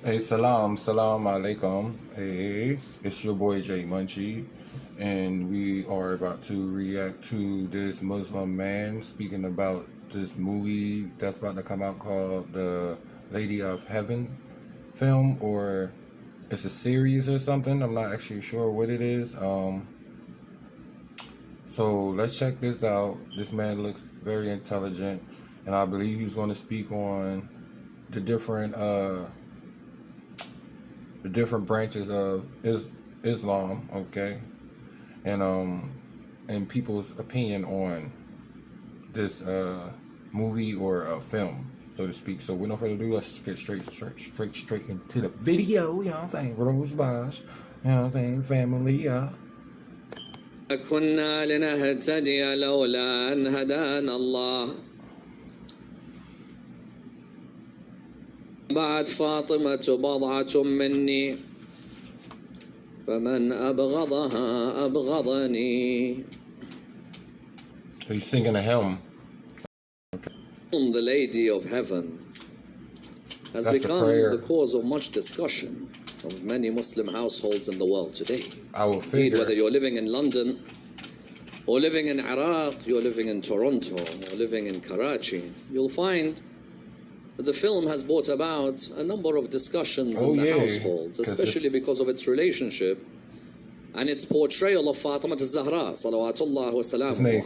Hey, salam alaikum. Hey, it's your boy Jay Munchie, and we are about to react to this Muslim man speaking about this movie that's about to come out called The Lady of Heaven film, or it's a series or something. I'm not actually sure what it is. So let's check this out. This man looks very intelligent, and I believe he's going to speak on the different branches of Islam, okay, and people's opinion on this movie or film, so to speak. So with no further ado, let's get straight into the video. You know what I'm saying? Rose Bosch, you know what I'm saying? Family, كنا لنهتدي لولا أن هدانا الله بعد فاطمة بضعة مني فمن أبغضها أبغضني. He's singing a hymn. The Lady of Heaven has become the cause of much discussion of many Muslim households in the world today. Indeed, whether you're living in London or living in Iraq, you're living in Toronto, or living in Karachi, you'll find that the film has brought about a number of discussions in the households, especially because of its relationship and its portrayal of Fatima al-Zahra, salawatullah wa salamuhu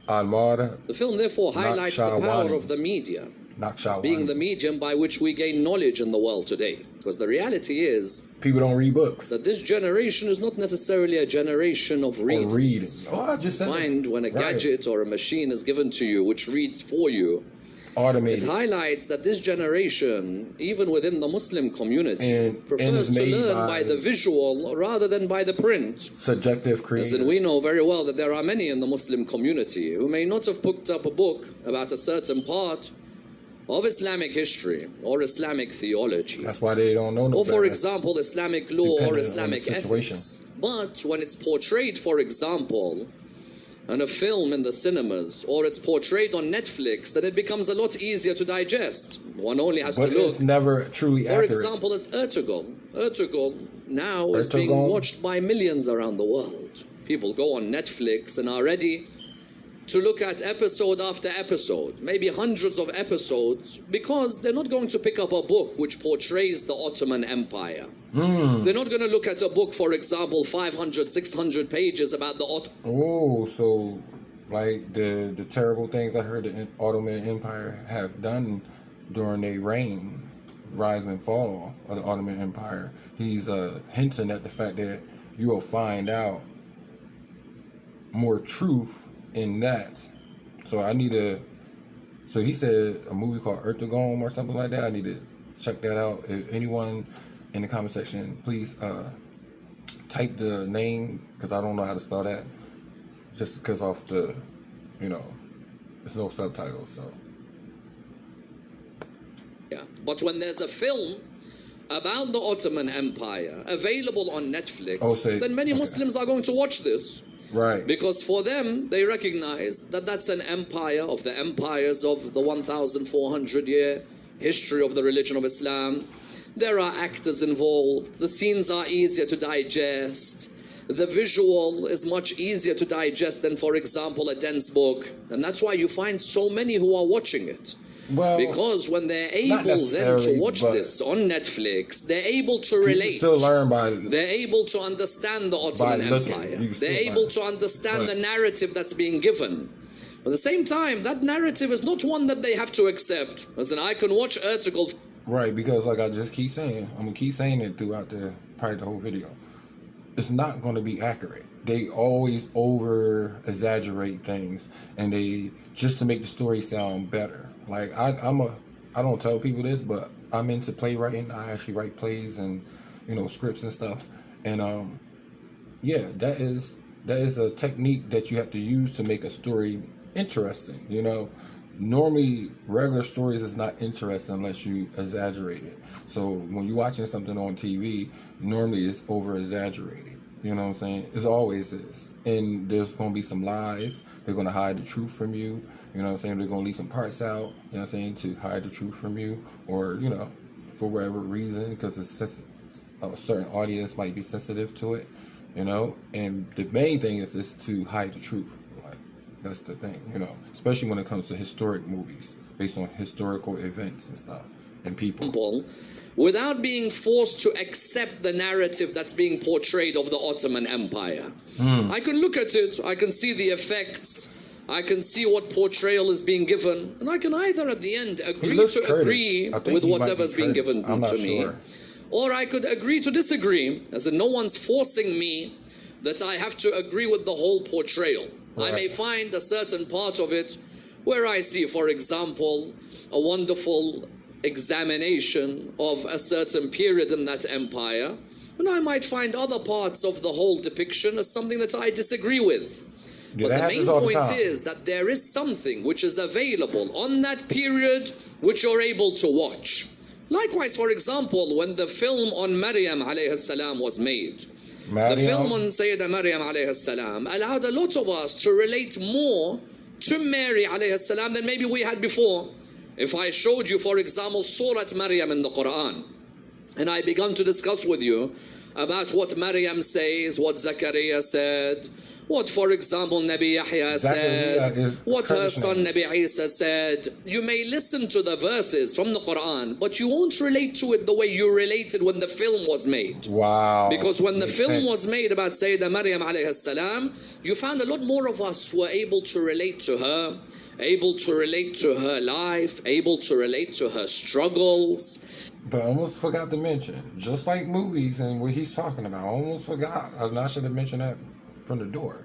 alayha. The film therefore highlights the power of the media as being the medium by which we gain knowledge in the world today. Because the reality is, people don't read books. That this generation is not necessarily a generation of readers. I just find when a gadget or a machine is given to you which reads for you, automated. It highlights that this generation, even within the Muslim community, prefers to learn by the visual rather than by the print. Subjective creators. As in, we know very well that there are many in the Muslim community who may not have picked up a book about a certain part of Islamic history or Islamic theology. That's why they don't know no Or, for example, Islamic law or Islamic ethics. But when it's portrayed, for example, in a film in the cinemas, or it's portrayed on Netflix, then it becomes a lot easier to digest. One only has to look. It's never truly accurate. For example, it's Ertugrul. Ertugrul now is being watched by millions around the world. People go on Netflix and are ready to look at episode after episode, maybe hundreds of episodes, because they're not going to pick up a book which portrays the Ottoman Empire. They're not going to look at a book, for example, 500, 600 pages about the Ottoman. Oh, so like the terrible things I heard the Ottoman Empire have done during their reign, rise and fall of the Ottoman Empire. He's hinting at the fact that you will find out more truth in that. So I need to, so he said a movie called Ertugrul or something like that. I need to check that out. If anyone in the comment section, please type the name, because I don't know how to spell that, just because off the, there's no subtitles. So yeah, but when there's a film about the Ottoman Empire available on Netflix, then many Muslims are going to watch this. Right. Because for them, they recognize that that's an empire of the empires of the 1,400-year history of the religion of Islam. There are actors involved. The scenes are easier to digest. The visual is much easier to digest than, for example, a dense book. And that's why you find so many who are watching it. Well, because when they're able then to watch this on Netflix, they're able to relate. They're able to understand the Ottoman Empire. They're able to understand the narrative that's being given. But at the same time, that narrative is not one that they have to accept. As in, I can watch Ertugrul. Right, because like I just keep saying, I'm going to keep saying it throughout probably the whole video. It's not going to be accurate. They always over-exaggerate things, and they just to make the story sound better. Like I don't tell people this, but I'm into playwriting. I actually write plays and scripts and stuff. And yeah, that is a technique that you have to use to make a story interesting. Normally regular stories is not interesting unless you exaggerate it. So when you're watching something on TV, normally it's over exaggerated. You know what I'm saying? It always is. And there's going to be some lies. They're going to hide the truth from you. You know what I'm saying? They're going to leave some parts out, you know what I'm saying, to hide the truth from you. Or, for whatever reason, because a certain audience might be sensitive to it, you know. And the main thing is to hide the truth. Like, that's the thing, you know, especially when it comes to historic movies based on historical events and stuff and people. Without being forced to accept the narrative that's being portrayed of the Ottoman Empire. I can look at it, I can see the effects, I can see what portrayal is being given, and I can either at the end agree with whatever's being given to me, or I could agree to disagree, as in no one's forcing me that I have to agree with the whole portrayal. Right. I may find a certain part of it where I see, for example, a wonderful examination of a certain period in that empire, and I might find other parts of the whole depiction as something that I disagree with. But the main point is that there is something which is available on that period which you're able to watch. Likewise, for example, when the film on Maryam alayhi salam was made, the film on Sayyidah Maryam alayhi salam allowed a lot of us to relate more to Mary alayhi salam than maybe we had before. If I showed you, for example, Surat Maryam in the Quran, and I began to discuss with you about what Maryam says, what Zakaria said, what, for example, Nabi Yahya said, what her son Nabi Isa said, you may listen to the verses from the Quran, but you won't relate to it the way you related when the film was made. Wow. Because when the film was made about Sayyidah Maryam alayhi salam, you found a lot more of us were able to relate to her, able to relate to her life, able to relate to her struggles. But I almost forgot to mention, just like movies and what he's talking about, I almost forgot, and I should have mentioned that from the door.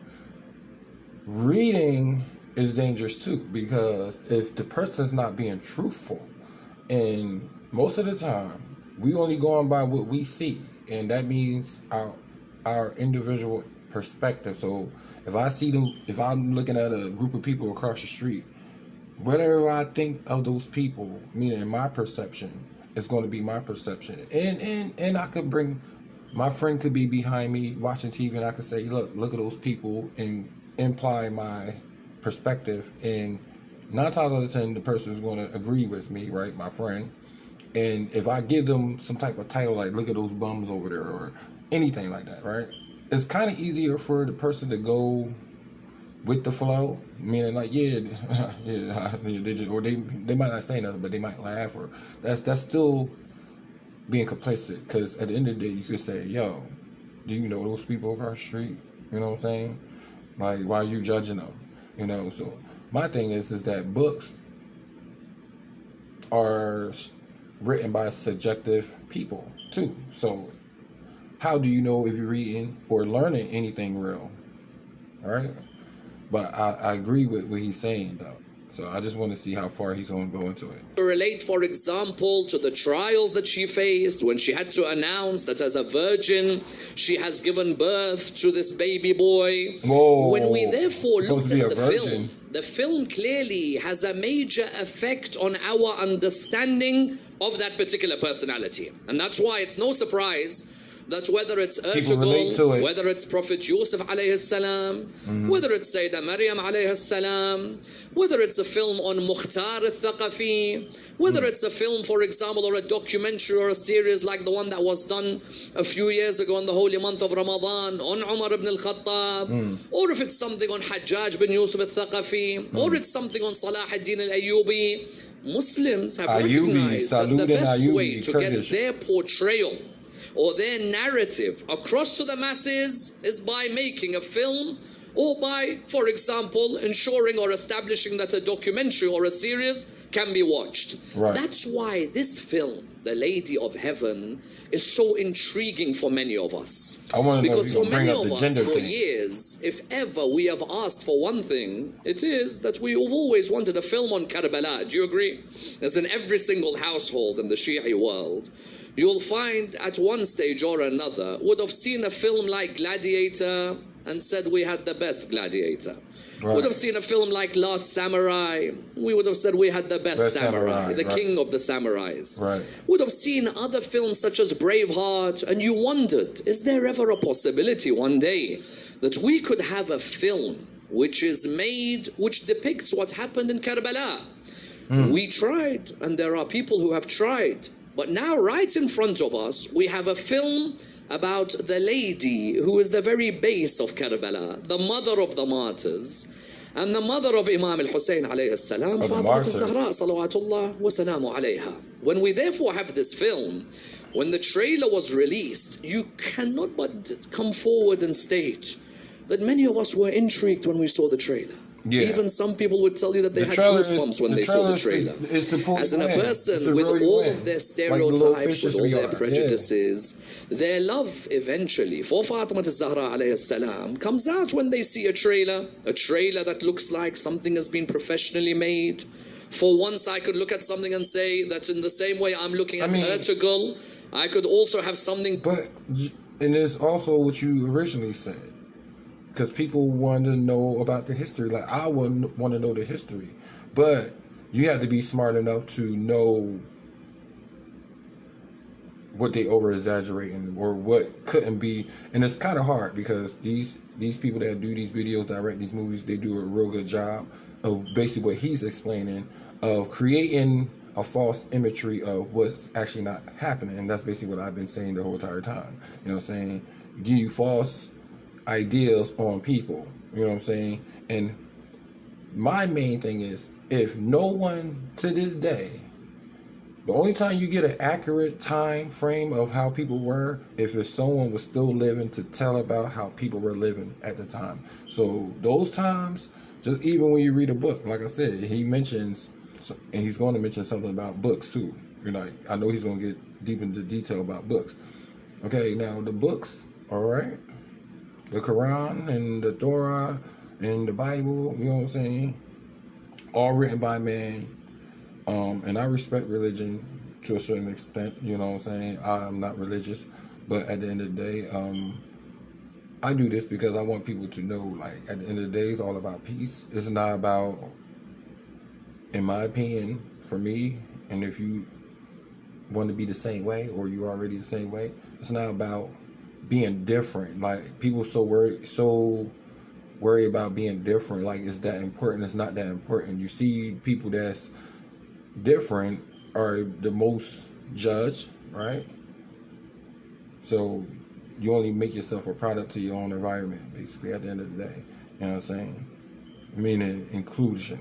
Reading is dangerous too, because if the person's not being truthful, and most of the time, we only go on by what we see, and that means our individual perspective. So if I'm looking at a group of people across the street, whatever I think of those people, meaning my perception, is going to be my perception. And I could bring, my friend could be behind me watching TV, and I could say, look at those people, and imply my perspective. And 9 times out of 10, the person is going to agree with me, right, my friend. And if I give them some type of title, like, look at those bums over there, or anything like that, right? It's kind of easier for the person to go with the flow, meaning like, they just, or they might not say nothing, but they might laugh, or that's still being complicit, because at the end of the day, you could say, yo, do you know those people across the street? You know what I'm saying? Like, why are you judging them? You know, so my thing is that books are written by subjective people too. So how do you know if you're reading or learning anything real? All right. But I agree with what he's saying, though. So I just want to see how far he's going to go into it. Relate, for example, to the trials that she faced when she had to announce that as a virgin, she has given birth to this baby boy. Whoa. When we therefore looked at the film clearly has a major effect on our understanding of that particular personality. And that's why it's no surprise that whether it's Ertugrul, whether it's Prophet Yusuf alayhi salam, whether it's Sayyidah Maryam alayhi salam, whether it's a film on Mukhtar al-Thaqafi, whether it's a film, for example, or a documentary or a series like the one that was done a few years ago in the holy month of Ramadan on Umar ibn al-Khattab, or if it's something on Hajjaj bin Yusuf al-Thaqafi, or it's something on Salah ad-Din al-Ayyubi, Muslims have recognized that the best way to get their portrayal or their narrative across to the masses is by making a film, or by, for example, ensuring or establishing that a documentary or a series can be watched. Right. That's why this film, The Lady of Heaven, is so intriguing for many of us. Because for many of us, for years, if ever we have asked for one thing, it is that we have always wanted a film on Karbala. Do you agree? As in every single household in the Shia world, you'll find at one stage or another would have seen a film like Gladiator and said we had the best Gladiator. Right. Would have seen a film like Last Samurai, we would have said we had the best samurai, the king of the samurais. Right. Would have seen other films such as Braveheart, and you wondered, is there ever a possibility one day that we could have a film which is made, which depicts what happened in Karbala? We tried, and there are people who have tried But now, right in front of us, we have a film about the lady who is the very base of Karbala, the mother of the martyrs, and the mother of Imam al-Hussein alayhi salam, Fatima al-Zahra salawatullah wa salamu alayha. When we therefore have this film, when the trailer was released, you cannot but come forward and state that many of us were intrigued when we saw the trailer. Yeah. Even some people would tell you that they had goosebumps when they saw the trailer. As in a person with all of their stereotypes, with all their prejudices, their love eventually for Fatima al-Zahra alayhi salam comes out when they see a trailer that looks like something has been professionally made. For once I could look at something and say that in the same way I'm looking at Ertugrul, I could also have something... But, and it's also what you originally said. Because people want to know about the history. Like, I would want to know the history. But you have to be smart enough to know what they over-exaggerating or what couldn't be. And it's kind of hard because these people that do these videos, direct these movies, they do a real good job of basically what he's explaining, of creating a false imagery of what's actually not happening. And that's basically what I've been saying the whole entire time. You know what I'm saying? Give you false ideas on people, you know what I'm saying? And my main thing is, if no one to this day, the only time you get an accurate time frame of how people were, if someone was still living to tell about how people were living at the time. So those times, just even when you read a book, like I said, he mentions, and he's going to mention something about books too. You know, I know he's going to get deep into detail about books. Okay, now the books, all right? The Quran and the Torah and the Bible, you know what I'm saying? All written by man. And I respect religion to a certain extent, you know what I'm saying? I'm not religious, but at the end of the day, I do this because I want people to know, like, at the end of the day, it's all about peace. It's not about, in my opinion, for me, and if you want to be the same way or you're already the same way, it's not about being different. Like, people so worried about being different, like it's that important. It's not that important. You see people that's different are the most judged, right? So you only make yourself a product to your own environment, basically, at the end of the day. You know what I'm saying? Meaning inclusion.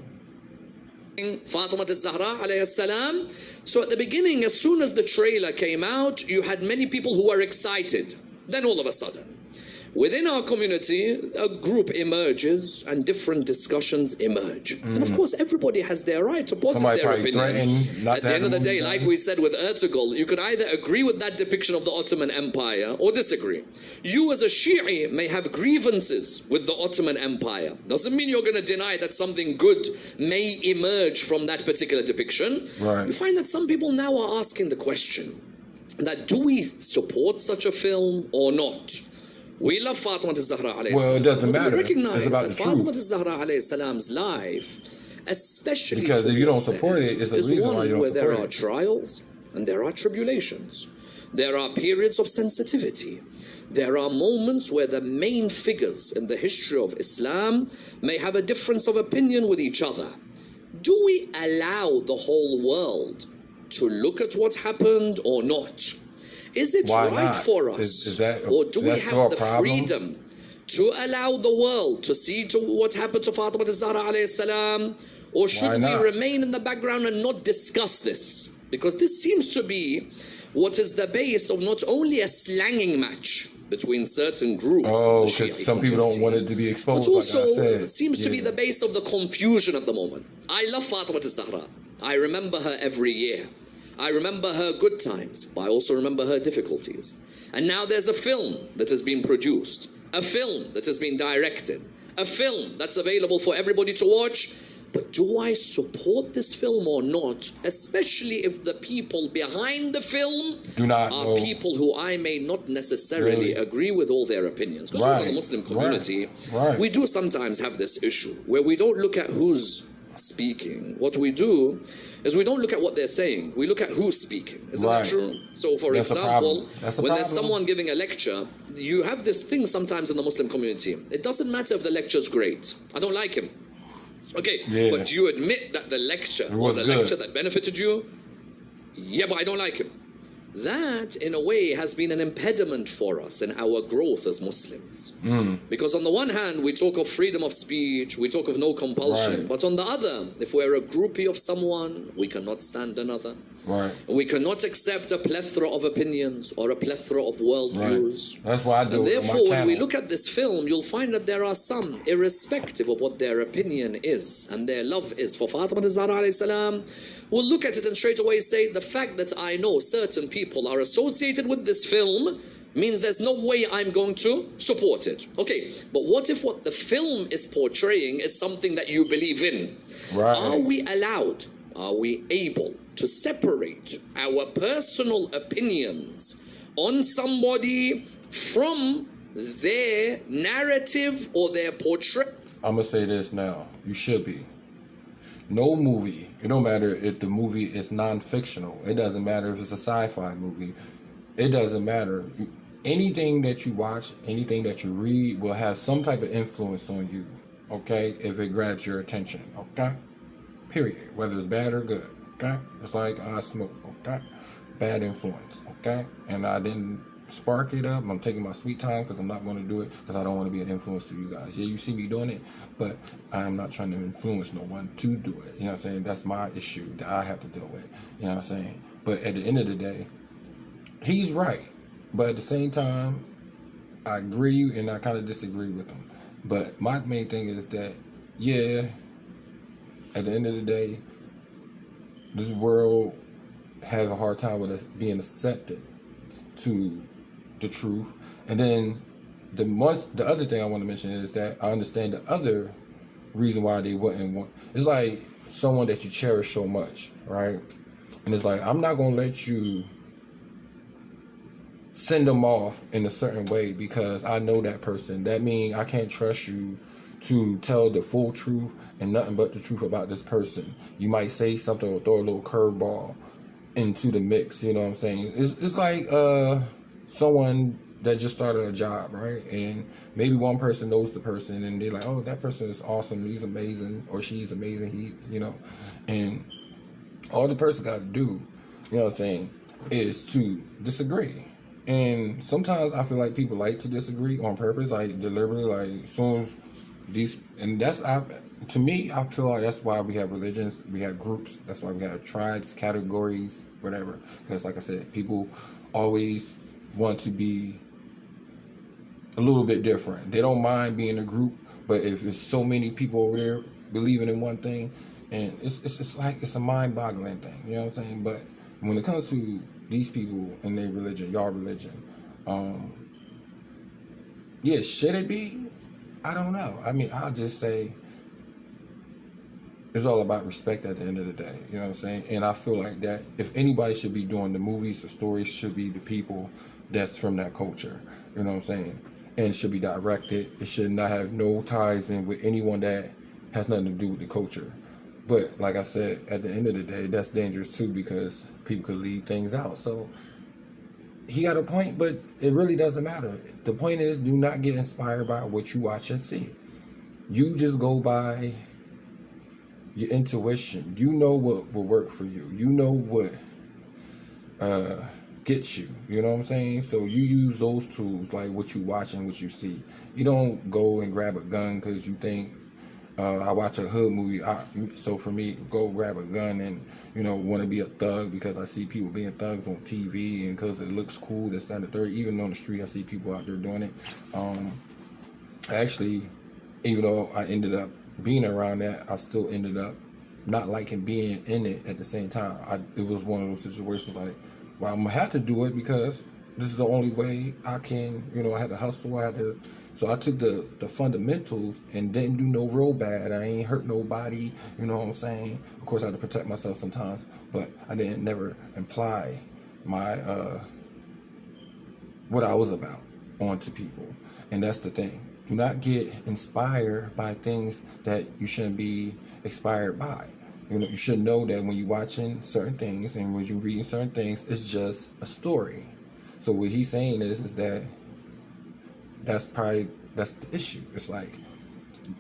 Fatima al-Zahra alayhi salam. So at the beginning, as soon as the trailer came out, you had many people who were excited. Then all of a sudden, within our community, a group emerges and different discussions emerge. And of course, everybody has their right to posit their opinion. At the end of the day, like we said with Ertugrul, you could either agree with that depiction of the Ottoman Empire or disagree. You as a Shi'i may have grievances with the Ottoman Empire. Doesn't mean you're going to deny that something good may emerge from that particular depiction. Right. You find that some people now are asking the question that do we support such a film or not? We love Fatima al-Zahra alayhi salam. Well, it doesn't matter. We recognize it's about that the Fatima truth. al-Zahra alayhi salam's life, especially because if you don't support it, it's a reason why you don't support it. Where there are trials and there are tribulations. There are periods of sensitivity. There are moments where the main figures in the history of Islam may have a difference of opinion with each other. Do we allow the whole world to look at what happened or not? Is it right for us, or do we have the freedom to allow the world to see to what happened to Fatima al-Zahra alayhi salam, or should we remain in the background and not discuss this? Because this seems to be what is the base of not only a slanging match between certain groups. Oh, because some people don't want it to be exposed. But also, like I said. it seems to be the base of the confusion at the moment. I love Fatima al-Zahra. I remember her every year. I remember her good times, but I also remember her difficulties. And now there's a film that has been produced, a film that has been directed, a film that's available for everybody to watch. But do I support this film or not? Especially if the people behind the film are people who I may not necessarily agree with all their opinions. Because we're in the Muslim community, we do sometimes have this issue where we don't look at who's speaking. What we do is we don't look at what they're saying. We look at who's speaking. Isn't that true? So, for example, when there's someone giving a lecture, you have this thing sometimes in the Muslim community. It doesn't matter if the lecture's great. I don't like him. Okay, but do you admit that the lecture was a lecture that benefited you? Yeah, but I don't like him. that, in a way, has been an impediment for us in our growth as Muslims. Because on the one hand, we talk of freedom of speech, we talk of no compulsion. Right. But on the other, if we're a groupie of someone, we cannot stand another. Right. We cannot accept a plethora of opinions or a plethora of worldviews. Right. That's why I do and it therefore, on my when we channel. look at this film, you'll find that there are some, irrespective of what their opinion is and their love is for Fatima al-Zahra alayhi salam, will look at it and straight away say, the fact that I know certain people are associated with this film means there's no way I'm going to support it. Okay, but what if what the film is portraying is something that you believe in? Right. Are we allowed, are we able to separate our personal opinions on somebody from their narrative or their portrait? I'm going to say this now. You should be. No movie, it don't matter if the movie is non-fictional. It doesn't matter if it's a sci-fi movie. It doesn't matter. Anything that you watch, anything that you read will have some type of influence on you, okay? If it grabs your attention, okay? Period. Whether it's bad or good, okay? It's like I smoke, okay? Bad influence, okay? And I didn't spark it up. I'm taking my sweet time because I'm not going to do it because I don't want to be an influence to you guys. Yeah, you see me doing it, but I'm not trying to influence no one to do it. You know what I'm saying? That's my issue that I have to deal with. You know what I'm saying? But at the end of the day, he's right. But at the same time, I agree and I kind of disagree with him. But my main thing is that, yeah, at the end of the day, this world has a hard time with us being accepted to the truth. And then the other thing I want to mention is that I understand the other reason why they wouldn't want. It's like someone that you cherish so much, right? And it's like, I'm not going to let you send them off in a certain way because I know that person. That means I can't trust you to tell the full truth and nothing but the truth about this person. You might say something or throw a little curveball into the mix, you know what I'm saying? It's like someone that just started a job, right? And maybe one person knows the person and they're like, oh, that person is awesome, he's amazing, or she's amazing, he, you know. And all the person got to do, you know what I'm saying, is to disagree. And sometimes I feel like people like to disagree on purpose, like deliberately, like as soon as these, and that's, to me, I feel like that's why we have religions, we have groups, that's why we have tribes, categories, whatever. Because like I said, people always want to be a little bit different. They don't mind being a group, but if there's so many people over there believing in one thing, and it's like, it's a mind-boggling thing, you know what I'm saying? But when it comes to these people and their religion, y'all religion, yeah, should it be? I don't know. I mean, I'll just say it's all about respect at the end of the day. You know what I'm saying? And I feel like that if anybody should be doing the movies, the stories should be the people that's from that culture. You know what I'm saying? And it should be directed. It should not have no ties in with anyone that has nothing to do with the culture. But like I said, at the end of the day, that's dangerous too because people could leave things out. So he got a point, but it really doesn't matter. The point is, do not get inspired by what you watch and see. You just go by your intuition. You know what will work for you. You know what gets you. You know what I'm saying? So you use those tools, like what you watch and what you see. You don't go and grab a gun because you think, I watch a hood movie, so for me, go grab a gun and, you know, want to be a thug because I see people being thugs on TV and because it looks cool, that's not the third. Even on the street, I see people out there doing it. Actually, even though I ended up being around that, I still ended up not liking being in it at the same time. It was one of those situations like, well, I'm going to have to do it because this is the only way I can, you know, I had to hustle, so I took the fundamentals and didn't do no real bad. I ain't hurt nobody, you know what I'm saying? Of course, I had to protect myself sometimes, but I didn't never imply my, what I was about onto people. And that's the thing. Do not get inspired by things that you shouldn't be inspired by. You know, you should know that when you're watching certain things and when you're reading certain things, it's just a story. So what he's saying is that that's the issue. It's like,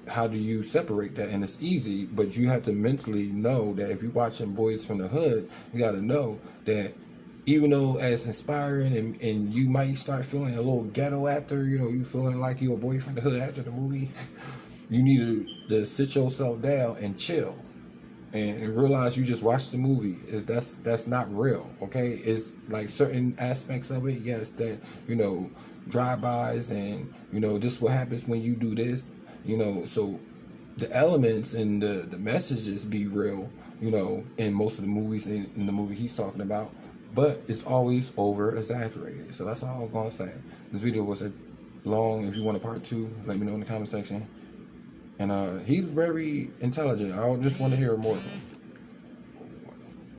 how do you separate that? And it's easy, but you have to mentally know that if you're watching Boys from the Hood, you got to know that even though as inspiring and you might start feeling a little ghetto after, you feeling like you're a boyfriend of the hood after the movie, you need to sit yourself down and chill and realize you just watched the movie. That's not real, okay? It's like certain aspects of it, yes, that, drive-bys and, this is what happens when you do this, so the elements and the messages be real, in most of the movies, in the movie he's talking about, but it's always over exaggerated. So that's all I'm gonna say. This video was long. If you want a part 2, let me know in the comment section. And he's very intelligent. I just want to hear more of him.